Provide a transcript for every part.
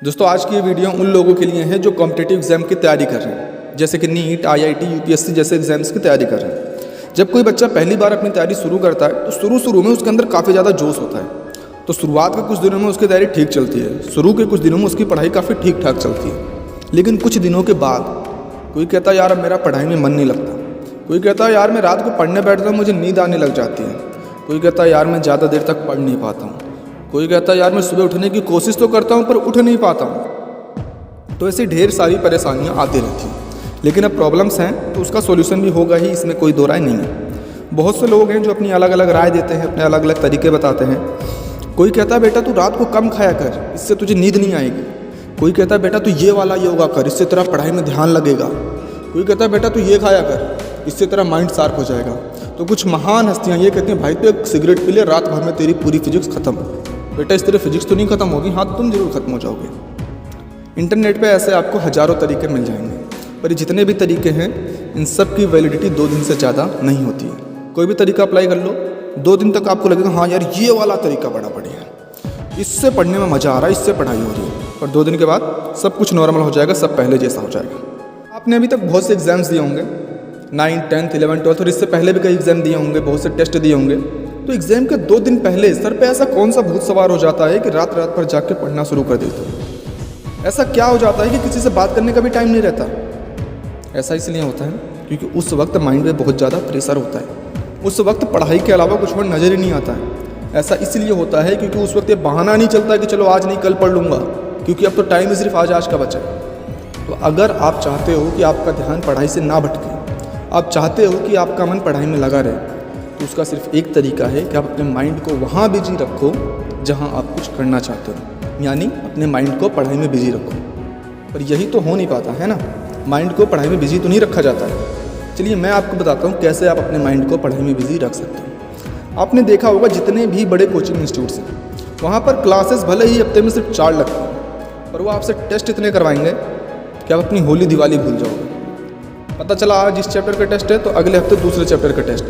दोस्तों आज की ये वीडियो उन लोगों के लिए है जो कॉम्पिटिटिव एग्जाम की तैयारी कर रहे हैं, जैसे कि नीट, आईआईटी, यूपीएससी जैसे एग्जाम्स की तैयारी कर रहे हैं। जब कोई बच्चा पहली बार अपनी तैयारी शुरू करता है तो शुरू में उसके अंदर काफ़ी ज़्यादा जोश होता है। तो शुरुआत के कुछ दिनों में उसकी तैयारी ठीक चलती है, शुरू के कुछ दिनों में उसकी पढ़ाई काफ़ी ठीक ठाक चलती है। लेकिन कुछ दिनों के बाद कोई कहता है यार अब मेरा पढ़ाई में मन नहीं लगता, कोई कहता है यार मैं रात को पढ़ने बैठता हूँ मुझे नींद आने लग जाती है, कोई कहता है यार मैं ज़्यादा देर तक पढ़ नहीं पाता हूँ, कोई कहता है यार मैं सुबह उठने की कोशिश तो करता हूँ पर उठ नहीं पाता हूँ। तो ऐसी ढेर सारी परेशानियाँ आती रहती हैं। लेकिन अब प्रॉब्लम्स हैं तो उसका सॉल्यूशन भी होगा ही, इसमें कोई दो राय नहीं है। बहुत से लोग हैं जो अपनी अलग अलग राय देते हैं, अपने अलग अलग तरीके बताते हैं। कोई कहता है बेटा तू रात को कम खाया कर, इससे तुझे नींद नहीं आएगी। कोई कहता है बेटा तू ये वाला योगा कर, इससे तेरा पढ़ाई में ध्यान लगेगा। कोई कहता है बेटा तू ये खाया कर, इससे तेरा माइंड शार्प हो जाएगा। तो कुछ महान हस्तियाँ ये कहती हैं भाई तू एक सिगरेट पी ले, रात भर में तेरी पूरी फिजिक्स खत्म। बेटा इस तरह फिजिक्स तो नहीं खत्म होगी, हाँ तुम जरूर खत्म हो जाओगे। इंटरनेट पे ऐसे आपको हज़ारों तरीके मिल जाएंगे, पर जितने भी तरीके हैं इन सब की वैलिडिटी 2 दिन से ज़्यादा नहीं होती है। कोई भी तरीका अप्लाई कर लो, 2 दिन तक आपको लगेगा हाँ यार ये वाला तरीका बड़ा बढ़िया है, इससे पढ़ने में मज़ा आ रहा है, इससे पढ़ाई हो रही है। पर 2 दिन के बाद सब कुछ नॉर्मल हो जाएगा, सब पहले जैसा हो जाएगा। आपने अभी तक बहुत से एग्जाम्स दिए होंगे, 9th, 10th, 11th, 12th और इससे पहले भी कई एग्जाम दिए होंगे, बहुत से टेस्ट दिए होंगे। तो एग्जाम के 2 दिन पहले सर पे ऐसा कौन सा भूत सवार हो जाता है कि रात रात भर जाके पढ़ना शुरू कर देते हो? ऐसा क्या हो जाता है कि किसी से बात करने का भी टाइम नहीं रहता? ऐसा इसलिए होता है क्योंकि उस वक्त माइंड में बहुत ज़्यादा प्रेशर होता है। उस वक्त पढ़ाई के अलावा कुछ और नज़र ही नहीं आता है। ऐसा इसलिए होता है क्योंकि उस वक्त ये बहाना नहीं चलता कि चलो आज नहीं कल पढ़ लूँगा, क्योंकि अब तो टाइम ही सिर्फ आज का बचा है। तो अगर आप चाहते हो कि आपका ध्यान पढ़ाई से ना भटके, आप चाहते हो कि आपका मन पढ़ाई में लगा रहे, तो उसका सिर्फ एक तरीका है कि आप अपने माइंड को वहाँ बिजी रखो जहाँ आप कुछ करना चाहते हो, यानी अपने माइंड को पढ़ाई में बिजी रखो। पर यही तो हो नहीं पाता है ना, माइंड को पढ़ाई में बिजी तो नहीं रखा जाता है। चलिए मैं आपको बताता हूँ कैसे आप अपने माइंड को पढ़ाई में बिजी रख सकते हो। आपने देखा होगा जितने भी बड़े कोचिंग इंस्टीट्यूट्स हैं वहाँ पर क्लासेस भले ही हफ्ते में सिर्फ 4 लगती हैं, पर वो आपसे टेस्ट इतने करवाएंगे कि आप अपनी होली दिवाली भूल जाओगे। पता चला आज इस चैप्टर का टेस्ट है तो अगले हफ्ते दूसरे चैप्टर का टेस्ट,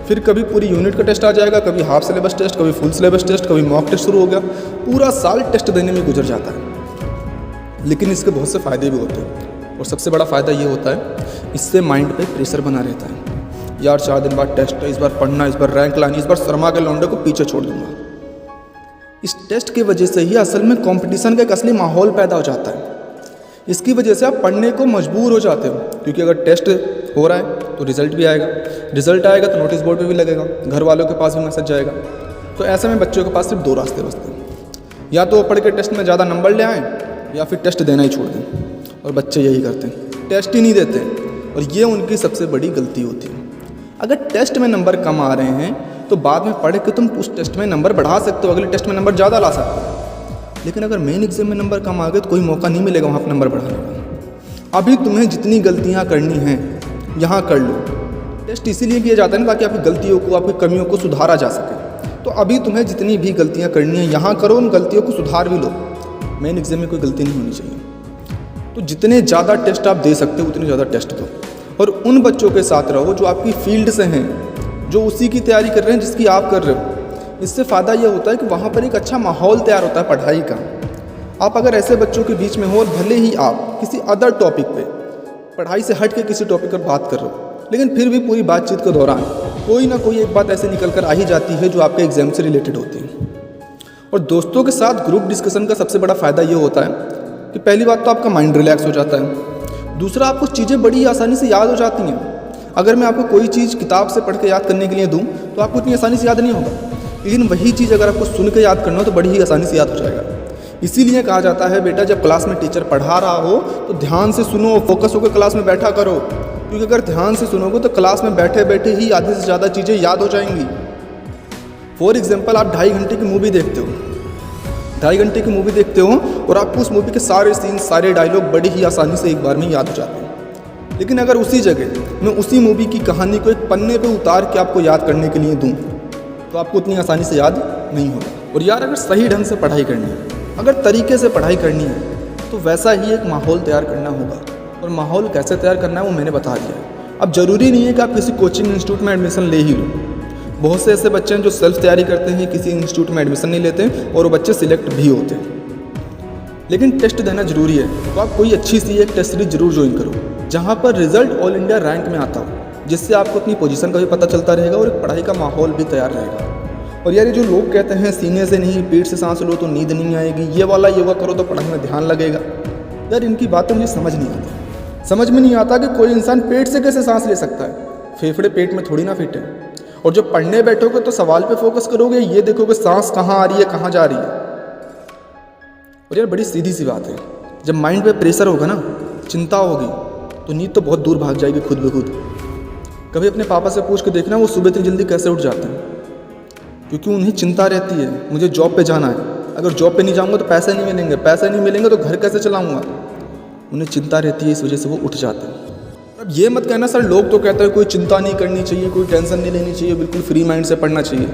फिर कभी पूरी यूनिट का टेस्ट आ जाएगा, कभी हाफ सिलेबस टेस्ट, कभी फुल सिलेबस टेस्ट, कभी मॉक टेस्ट शुरू हो गया। पूरा साल टेस्ट देने में गुजर जाता है। लेकिन इसके बहुत से फ़ायदे भी होते हैं और सबसे बड़ा फ़ायदा ये होता है इससे माइंड पे प्रेशर बना रहता है। यार 4 दिन बाद टेस्ट है, इस बार पढ़ना, इस बार रैंक लानी, इस बार शर्मा के लौंडे को पीछे छोड़ दूंगा। इस टेस्ट की वजह से ही असल में कंपटीशन का एक असली माहौल पैदा हो जाता है। इसकी वजह से आप पढ़ने को मजबूर हो जाते हो, क्योंकि अगर टेस्ट हो रहा है तो रिजल्ट भी आएगा, रिजल्ट आएगा तो नोटिस बोर्ड पे भी लगेगा, घर वालों के पास भी मैसेज जाएगा। तो ऐसे में बच्चों के पास सिर्फ 2 रास्ते बचते हैं, या तो वो पढ़ के टेस्ट में ज़्यादा नंबर ले आएँ या फिर टेस्ट देना ही छोड़ दें। और बच्चे यही करते हैं, टेस्ट ही नहीं देते, और ये उनकी सबसे बड़ी गलती होती है। अगर टेस्ट में नंबर कम आ रहे हैं तो बाद में पढ़ के तुम उस टेस्ट में नंबर बढ़ा सकते हो, अगले टेस्ट में नंबर ज़्यादा ला सकते हो। लेकिन अगर मेन एग्जाम में नंबर कम आ गए तो कोई मौका नहीं मिलेगा वहाँ पर नंबर बढ़ाने का। अभी तुम्हें जितनी गलतियाँ करनी हैं यहाँ कर लो। टेस्ट इसीलिए किया जाता है ना ताकि आपकी गलतियों को, आपकी कमियों को सुधारा जा सके। तो अभी तुम्हें जितनी भी गलतियाँ करनी है यहाँ करो, उन गलतियों को सुधार भी लो। मेन एग्जाम में कोई गलती नहीं होनी चाहिए। तो जितने ज़्यादा टेस्ट आप दे सकते हो उतने ज़्यादा टेस्ट दो, और उन बच्चों के साथ रहो जो आपकी फील्ड से हैं, जो उसी की तैयारी कर रहे हैं जिसकी आप कर रहे हो। इससे फ़ायदा ये होता है कि वहाँ पर एक अच्छा माहौल तैयार होता है पढ़ाई का। आप अगर ऐसे बच्चों के बीच में हो और भले ही आप किसी अदर टॉपिक पे, पढ़ाई से हट के किसी टॉपिक पर बात कर रहे हो, लेकिन फिर भी पूरी बातचीत के दौरान कोई ना कोई एक बात ऐसे निकल कर आ ही जाती है जो आपके एग्जाम से रिलेटेड होती है। और दोस्तों के साथ ग्रुप डिस्कशन का सबसे बड़ा फ़ायदा ये होता है कि पहली बात तो आपका माइंड रिलैक्स हो जाता है, दूसरा आपको चीज़ें बड़ी आसानी से याद हो जाती हैं। अगर मैं आपको कोई चीज़ किताब से पढ़ के याद करने के लिए दूँ तो आपको इतनी आसानी से याद नहीं होगा, लेकिन वही चीज़ अगर आपको सुन के याद करना हो तो बड़ी ही आसानी से याद हो जाएगा। इसीलिए कहा जाता है बेटा जब क्लास में टीचर पढ़ा रहा हो तो ध्यान से सुनो, फोकस होकर क्लास में बैठा करो, क्योंकि अगर ध्यान से सुनोगे तो क्लास में बैठे बैठे ही आधे से ज़्यादा चीज़ें याद हो जाएंगी। फॉर एग्जाम्पल आप 2.5 घंटे की मूवी देखते हो, 2.5 घंटे की मूवी देखते हो और आपको उस मूवी के सारे सीन, सारे डायलॉग बड़ी ही आसानी से एक बार में याद हो जाते हैं। लेकिन अगर उसी जगह मैं उसी मूवी की कहानी को एक पन्ने पे उतार के आपको याद करने के लिए दूँ तो आपको उतनी आसानी से याद नहीं होगा। और यार अगर सही ढंग से पढ़ाई करनी है, अगर तरीके से पढ़ाई करनी है तो वैसा ही एक माहौल तैयार करना होगा। और माहौल कैसे तैयार करना है वो मैंने बता दिया है। अब ज़रूरी नहीं है कि आप किसी कोचिंग इंस्टीट्यूट में एडमिशन ले ही लो। बहुत से ऐसे बच्चे हैं जो सेल्फ तैयारी करते हैं, किसी इंस्टीट्यूट में एडमिशन नहीं लेते और वो बच्चे सिलेक्ट भी होते हैं। लेकिन टेस्ट देना जरूरी है, तो आप कोई अच्छी सी एक टेस्ट सीरीज जरूर ज्वाइन करो जहाँ पर रिजल्ट ऑल इंडिया रैंक में आता हो, जिससे आपको अपनी पोजीशन का भी पता चलता रहेगा और एक पढ़ाई का माहौल भी तैयार रहेगा। और यार ये जो लोग कहते हैं सीने से नहीं पेट से सांस लो तो नींद नहीं आएगी, ये वाला योगा करो तो पढ़ाई में ध्यान लगेगा, यार इनकी बातें मुझे समझ नहीं आती। समझ में नहीं आता कि कोई इंसान पेट से कैसे सांस ले सकता है, फेफड़े पेट में थोड़ी ना फिट है। और जब पढ़ने बैठोगे तो सवाल पे फोकस करोगे, ये देखोगे सांस कहाँ आ रही है कहाँ जा रही है। और यार बड़ी सीधी सी बात है, जब माइंड पे प्रेशर होगा ना, चिंता होगी, तो नींद तो बहुत दूर भाग जाएगी खुद ब खुद। कभी अपने पापा से पूछ के देखना वो सुबह इतनी जल्दी कैसे उठ जाते हैं, क्योंकि उन्हें चिंता रहती है मुझे जॉब पे जाना है, अगर जॉब पे नहीं जाऊँगा तो पैसे नहीं मिलेंगे, पैसे नहीं मिलेंगे तो घर कैसे चलाऊँगा, उन्हें चिंता रहती है, इस वजह से वो उठ जाते हैं। अब ये मत कहना सर लोग तो कहते हैं कोई चिंता नहीं करनी चाहिए, कोई टेंशन नहीं लेनी चाहिए, बिल्कुल फ्री माइंड से पढ़ना चाहिए।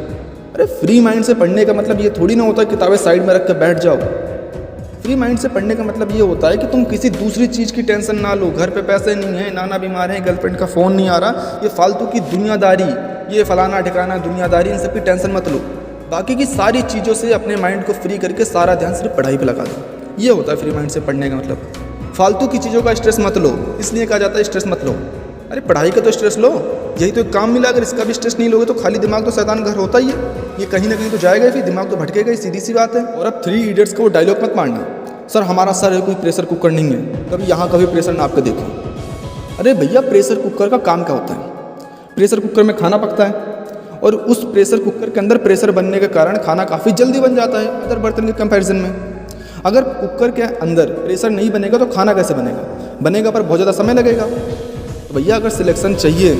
अरे फ्री माइंड से पढ़ने का मतलब ये थोड़ी ना होता है किताबें साइड में रख कर बैठ जाओ। फ्री माइंड से पढ़ने का मतलब ये होता है कि तुम किसी दूसरी चीज़ की टेंशन ना लो, घर पे पैसे नहीं है, नाना बीमार है, गर्लफ्रेंड का फ़ोन नहीं आ रहा, ये फालतू की दुनियादारी, ये फलाना ठिकाना दुनियादारी, इन सब की टेंशन मत लो। बाकी की सारी चीज़ों से अपने माइंड को फ्री करके सारा ध्यान सिर्फ पढ़ाई पे लगा दो। ये होता है फ्री माइंड से पढ़ने का मतलब। फालतू की चीज़ों का स्ट्रेस मत लो, इसलिए कहा जाता है स्ट्रेस मत लो। अरे पढ़ाई का तो स्ट्रेस लो, यही तो एक काम मिला, अगर इसका भी स्ट्रेस नहीं लोगे तो खाली दिमाग तो शैतान घर होता ही है, ये कहीं ना कहीं तो जाएगा ही, फिर दिमाग तो भटकेगा ही, सीधी सी बात है। और अब 3 इडियट्स का वो डायलॉग मत मारना, सर हमारा सर है कोई प्रेशर कुकर नहीं है, कभी यहाँ कभी प्रेशर नाप के देखो। अरे भैया प्रेशर कुकर का काम क्या होता है? प्रेशर कुकर में खाना पकता है और उस प्रेशर कुकर के अंदर प्रेशर बनने के कारण खाना काफ़ी जल्दी बन जाता है अदर बर्तन के कंपैरिजन में। अगर कुकर के अंदर प्रेशर नहीं बनेगा तो खाना कैसे बनेगा? बनेगा पर बहुत ज़्यादा समय लगेगा। तो भैया अगर सिलेक्शन चाहिए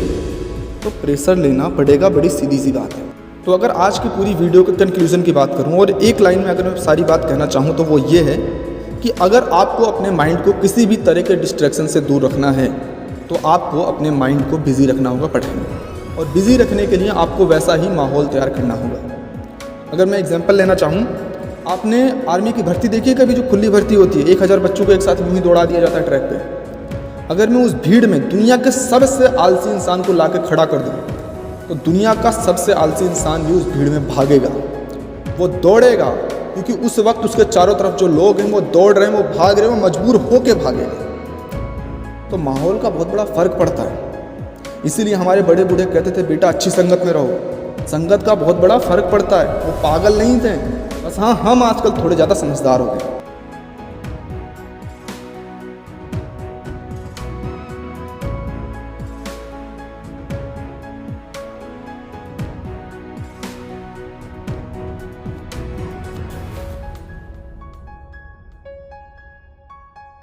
तो प्रेशर लेना पड़ेगा, बड़ी सीधी सी बात है। तो अगर आज की पूरी वीडियो के कंक्लूजन की बात करूं और एक लाइन में अगर मैं सारी बात कहना चाहूं तो वो ये है कि अगर आपको अपने माइंड को किसी भी तरह के डिस्ट्रैक्शन से दूर रखना है तो आपको अपने माइंड को बिजी रखना होगा पढ़ाई में, और बिजी रखने के लिए आपको वैसा ही माहौल तैयार करना होगा। अगर मैं एग्जांपल लेना चाहूँ, आपने आर्मी की भर्ती देखी है कभी, जो खुली भर्ती होती है, 1000 बच्चों को एक साथ यूँ ही दौड़ा दिया जाता है ट्रैक पे। अगर मैं उस भीड़ में दुनिया के सबसे आलसी इंसान को ला के खड़ा कर दूँ तो दुनिया का सबसे आलसी इंसान भी उस भीड़ में भागेगा, वो दौड़ेगा, क्योंकि उस वक्त उसके चारों तरफ जो लोग हैं वो दौड़ रहे हैं, वो भाग रहे हैं, वो मजबूर होके भागेगा। तो माहौल का बहुत बड़ा फर्क पड़ता है। इसीलिए हमारे बड़े बूढ़े कहते थे बेटा अच्छी संगत में रहो। संगत का बहुत बड़ा फर्क पड़ता है। वो पागल नहीं थे, बस हाँ हम आजकल थोड़े ज़्यादा समझदार हो गए।